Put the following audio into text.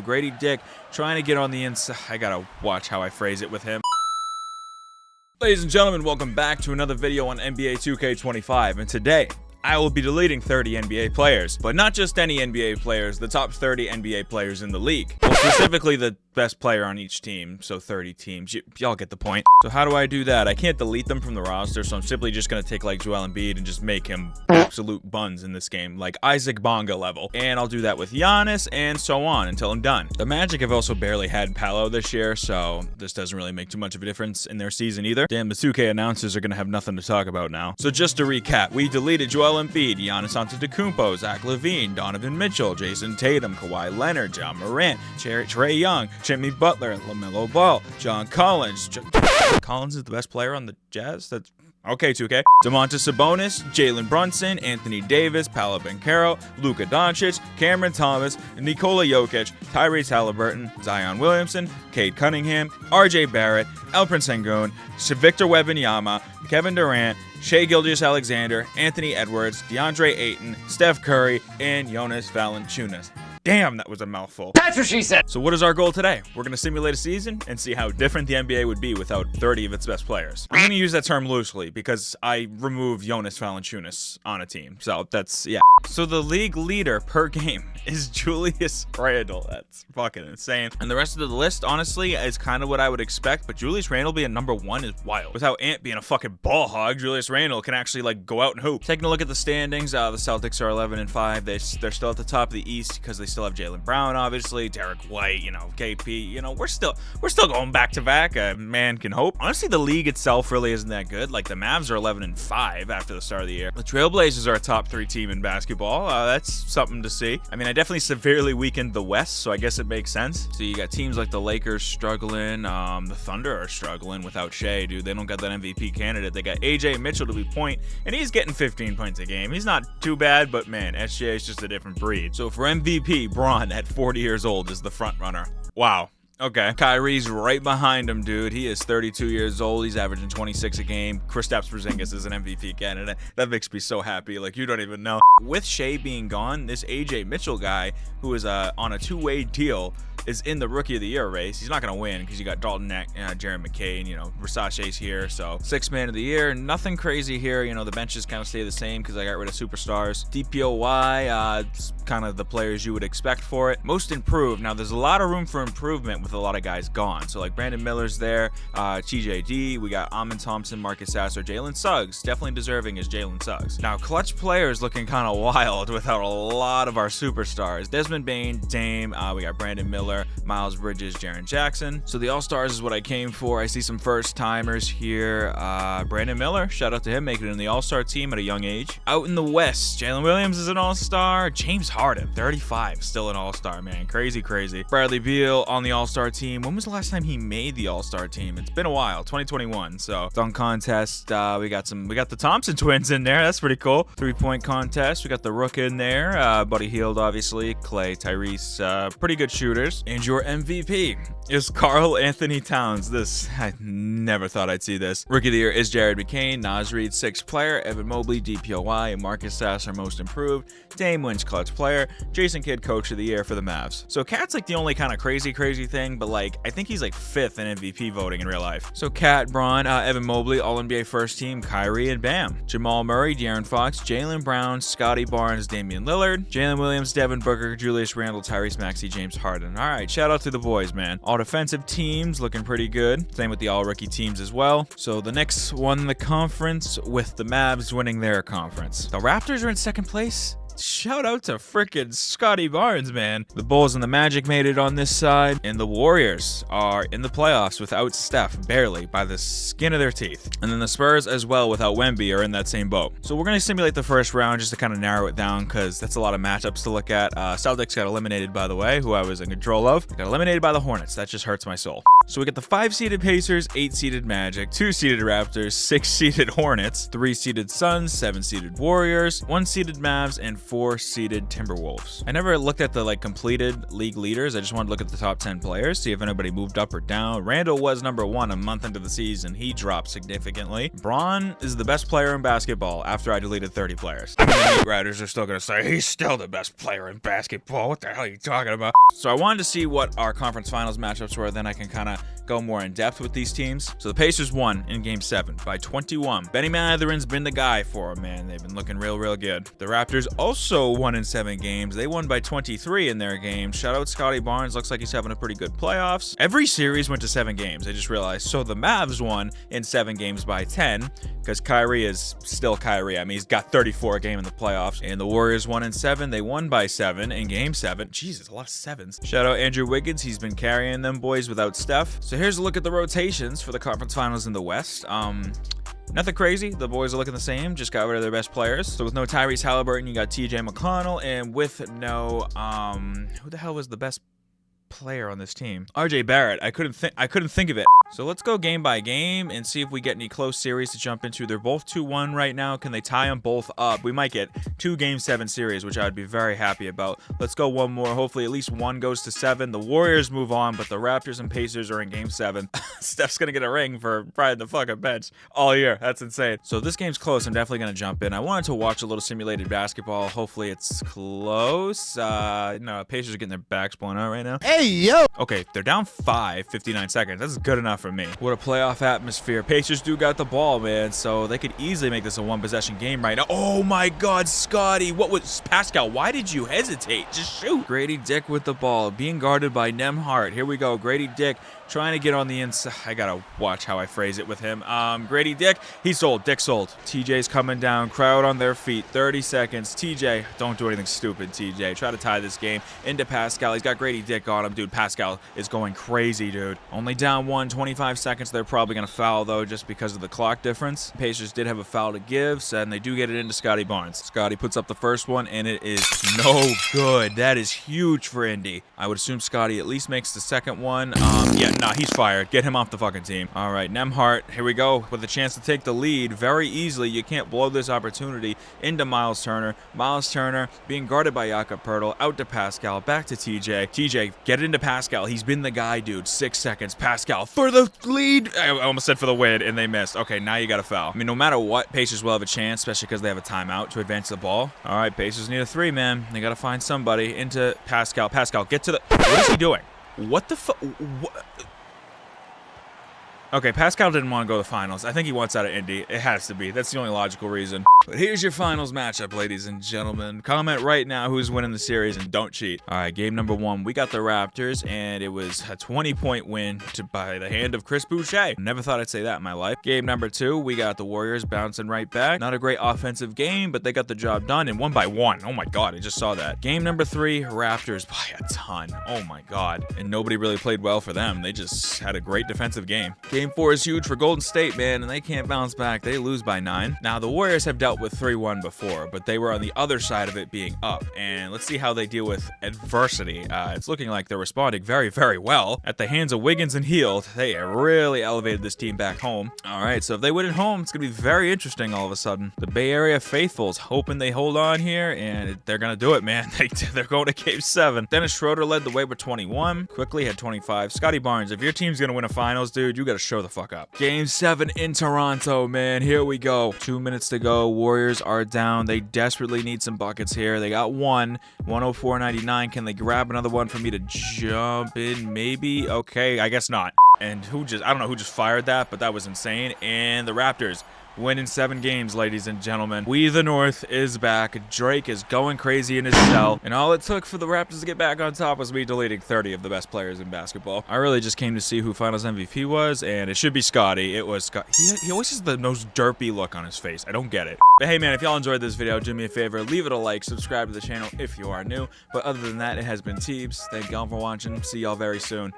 Grady Dick trying to get on the inside. I gotta watch how I phrase it with him. Ladies and gentlemen, welcome back to another video on NBA 2K25, and today I will be deleting 30 NBA players, but not just any NBA players, the top 30 NBA players in the league. Well, specifically the best player on each team, so 30 teams. Y'all get the point. So how do I do that? I can't delete them from the roster, so I'm simply just going to take like Joel Embiid and just make him absolute buns in this game, like Isaac Bonga level. And I'll do that with Giannis and so on until I'm done. The Magic have also barely had Paolo this year, so this doesn't really make too much of a difference in their season either. Damn, the 2K announcers are going to have nothing to talk about now. So just to recap, we deleted Joel Embiid, Giannis Antetokounmpo, Zach LaVine, Donovan Mitchell, Jason Tatum, Kawhi Leonard, John Morant, Trae Young, Jimmy Butler, LaMelo Ball, John Collins. Collins is the best player on the Jazz? That's okay, 2K. Domantas Sabonis, Jalen Brunson, Anthony Davis, Paolo Banchero, Luka Doncic, Cameron Thomas, Nikola Jokic, Tyrese Halliburton, Zion Williamson, Cade Cunningham, RJ Barrett, Alperen Sengun, Victor Wembanyama, Kevin Durant, Shai Gilgeous-Alexander, Anthony Edwards, DeAndre Ayton, Steph Curry, and Jonas Valanciunas. Damn, that was a mouthful. That's what she said. So what is our goal today? We're going to simulate a season and see how different the NBA would be without 30 of its best players. I'm going to use that term loosely because I removed Jonas Valanciunas on a team. So that's, yeah. So the league leader per game is Julius Randle. That's fucking insane. And the rest of the list, honestly, is kind of what I would expect. But Julius Randle being number one is wild. Without Ant being a fucking ball hog, Julius Randle can actually like go out and hoop. Taking a look at the standings, the Celtics are 11-5. They're still at the top of the East because they still have Jaylen Brown, obviously, Derek White, you know, KP, you know, we're still going back to back. A man can hope. Honestly, the league itself really isn't that good. Like the Mavs are 11-5 after the start of the year. The Trailblazers are a top 3 team in basketball. That's something to see. I mean, I definitely severely weakened the West, so I guess it makes sense. So you got teams like the Lakers struggling. The Thunder are struggling without Shai, dude. They don't got that MVP candidate. They got AJ Mitchell to be point, and he's getting 15 points a game. He's not too bad, but man, SGA is just a different breed. So for MVP, Braun at 40 years old is the front runner. Wow. Okay. Kyrie's right behind him, dude. He is 32 years old. He's averaging 26 a game. Kristaps Porzingis is an MVP candidate. That makes me so happy. Like, you don't even know. With Shai being gone, this AJ Mitchell guy, who is on a 2-way deal, is in the Rookie of the Year race. He's not going to win because you got Dalton Neck, Jared McCain, you know, Versace's here. So 6th man of the year. Nothing crazy here. You know, the benches kind of stay the same because I got rid of superstars. DPOY, it's kind of the players you would expect for it. Most improved. Now, there's a lot of room for improvement with a lot of guys gone. So like Brandon Miller's there, TJD, we got Amin Thompson, Marcus Sasser, Jalen Suggs, definitely deserving as Jalen Suggs. Now, clutch players looking kind of wild without a lot of our superstars. Desmond Bane, Dame, we got Brandon Miller, Miles Bridges, Jaren Jackson. So the All-Stars is what I came for. I see some first-timers here. Brandon Miller, shout out to him, making it in the All-Star team at a young age. Out in the West, Jalen Williams is an All-Star. James Harden, 35, still an All-Star, man. Crazy, crazy. Bradley Beal on the All-Star team. When was the last time he made the All-Star team? It's been a while, 2021. So dunk contest, we got the Thompson twins in there. That's pretty cool. 3-point contest, we got the Rook in there. Buddy Hield, obviously. Clay, Tyrese, pretty good shooters. And your MVP is Karl Anthony Towns. I never thought I'd see this. Rookie of the Year is Jared McCain. Naz Reid, 6th player. Evan Mobley, DPOY. And Marcus Sasser, most improved. Dame wins clutch player. Jason Kidd, Coach of the Year for the Mavs. So Cat's like the only kind of crazy thing, but like I think he's like 5th in MVP voting in real life. So Cat, Braun, Evan Mobley, All NBA first team, Kyrie, and Bam. Jamal Murray, De'Aaron Fox, Jaylen Brown, Scotty Barnes, Damian Lillard, Jalen Williams, Devin Booker, Julius Randle, Tyrese Maxey, James Harden. All right, shout out to the boys, man. All defensive teams looking pretty good. Same with the all rookie teams as well. So the Knicks won the conference with the Mavs winning their conference. The Raptors are in 2nd place. Shout out to frickin' Scotty Barnes, man. The Bulls and the Magic made it on this side, and the Warriors are in the playoffs without Steph, barely, by the skin of their teeth. And then the Spurs as well without Wemby are in that same boat. So we're gonna simulate the first round just to kind of narrow it down because that's a lot of matchups to look at. Celtics got eliminated, by the way, who I was in control of. Got eliminated by the Hornets. That just hurts my soul. So we get the 5-seeded Pacers, 8-seeded Magic, 2-seeded Raptors, 6-seeded Hornets, 3-seeded Suns, 7-seeded Warriors, 1-seeded Mavs, and 4-seeded Timberwolves. I never looked at the like completed league leaders. I just wanted to look at the top 10 players, see if anybody moved up or down. Randall was number 1 a month into the season. He dropped significantly. Braun is the best player in basketball after I deleted 30 players. I mean, Heat writers are still gonna say he's still the best player in basketball. What the hell are you talking about? So I wanted to see what our conference finals matchups were, then I can kind of go more in depth with these teams. So the Pacers won in Game 7 by 21. Benny Mathurin's been the guy for them, man. They've been looking real good. The Raptors also won in 7 games. They won by 23 in their game. Shout out Scotty Barnes. Looks like he's having a pretty good playoffs. Every series went to 7 games. I just realized. So the Mavs won in 7 games by 10 because Kyrie is still Kyrie. I mean, he's got 34 a game in the playoffs. And the Warriors won in 7. They won by 7 in Game 7. Jesus, a lot of 7s. Shout out Andrew Wiggins. He's been carrying them boys without Steph. So here's a look at the rotations for the conference finals in the West. Nothing crazy. The boys are looking the same. Just got rid of their best players. So with no Tyrese Halliburton, you got TJ McConnell, and with no who the hell was the best player on this team? RJ Barrett. I couldn't think of it. So let's go game by game and see if we get any close series to jump into. They're both 2-1 right now. Can they tie them both up? We might get 2 Game 7 series, which I would be very happy about. Let's go one more. Hopefully at least one goes to 7. The Warriors move on, but the Raptors and Pacers are in Game 7. Steph's gonna get a ring for riding the fucking bench all year. That's insane. So this game's close. I'm definitely gonna jump in. I wanted to watch a little simulated basketball. Hopefully it's close. No, Pacers are getting their backs blown out right now. Hey, yo! Okay, they're down 5, 59 seconds. That's good enough for me. What a playoff atmosphere. Pacers do got the ball, man, so they could easily make this a 1-possession game right now. Oh my God, Scotty. What was Pascal? Why did you hesitate? Just shoot. Grady Dick with the ball, being guarded by Nembhard. Here we go. Grady Dick trying to get on the inside. I gotta watch how I phrase it with him. Grady Dick, he sold. Dick sold. TJ's coming down. Crowd on their feet. 30 seconds. TJ, don't do anything stupid, TJ. Try to tie this game into Pascal. He's got Grady Dick on him. Dude, Pascal is going crazy, dude. Only down 1, 25 seconds. They're probably gonna foul, though, just because of the clock difference. Pacers did have a foul to give, and they do get it into Scotty Barnes. Scotty puts up the first one, and it is no good. That is huge for Indy. I would assume Scotty at least makes the second one. Yeah, nah, he's fired. Get him off the fucking team. All right, Nembhard, here we go with a chance to take the lead very easily. You can't blow this opportunity into Miles Turner. Miles Turner being guarded by Jakob Poeltl. Out to Pascal. Back to TJ. TJ, get it into Pascal. He's been the guy, dude. 6 seconds. Pascal for the lead. I almost said for the win, and they missed. Okay, now you got to foul. I mean, no matter what, Pacers will have a chance, especially because they have a timeout to advance the ball. All right, Pacers need a 3, man. They got to find somebody into Pascal. Pascal, get to the... What is he doing? What the fuck? Okay, Pascal didn't want to go to the finals. I think he wants out of Indy. It has to be. That's the only logical reason. But here's your finals matchup, ladies and gentlemen. Comment right now who's winning the series and don't cheat. All right, game number 1. We got the Raptors, and it was a 20-point win by the hand of Chris Boucher. Never thought I'd say that in my life. Game number 2, we got the Warriors bouncing right back. Not a great offensive game, but they got the job done, and 1 by 1. Oh my God, I just saw that. Game number 3, Raptors by a ton. Oh my God. And nobody really played well for them. They just had a great defensive game. Game 4 is huge for Golden State, man, and they can't bounce back. They lose by 9. Now, the Warriors have dealt with 3-1 before, but they were on the other side of it being up, and let's see how they deal with adversity. It's looking like they're responding very well. At the hands of Wiggins and Hield, they really elevated this team back home. All right, so if they win at home, it's going to be very interesting all of a sudden. The Bay Area faithfuls hoping they hold on here, and they're going to do it, man. They're going to Game 7. Dennis Schroeder led the way with 21. Quickly had 25. Scotty Barnes, if your team's going to win a finals, dude, you got to show the fuck up. Game 7 in Toronto, man. Here we go. 2 minutes to go. Warriors are down. They desperately need some buckets here. They got 104.99. Can they grab another one for me to jump in? Maybe. Okay, I guess not. And I don't know who just fired that, but that was insane. And the Raptors win in 7 games, ladies and gentlemen. We the North is back. Drake is going crazy in his cell. And all it took for the Raptors to get back on top was me deleting 30 of the best players in basketball. I really just came to see who Finals MVP was, and it should be Scotty. It was Scott. He always has the most derpy look on his face. I don't get it. But hey, man, if y'all enjoyed this video, do me a favor. Leave it a like. Subscribe to the channel if you are new. But other than that, it has been Teebs. Thank y'all for watching. See y'all very soon.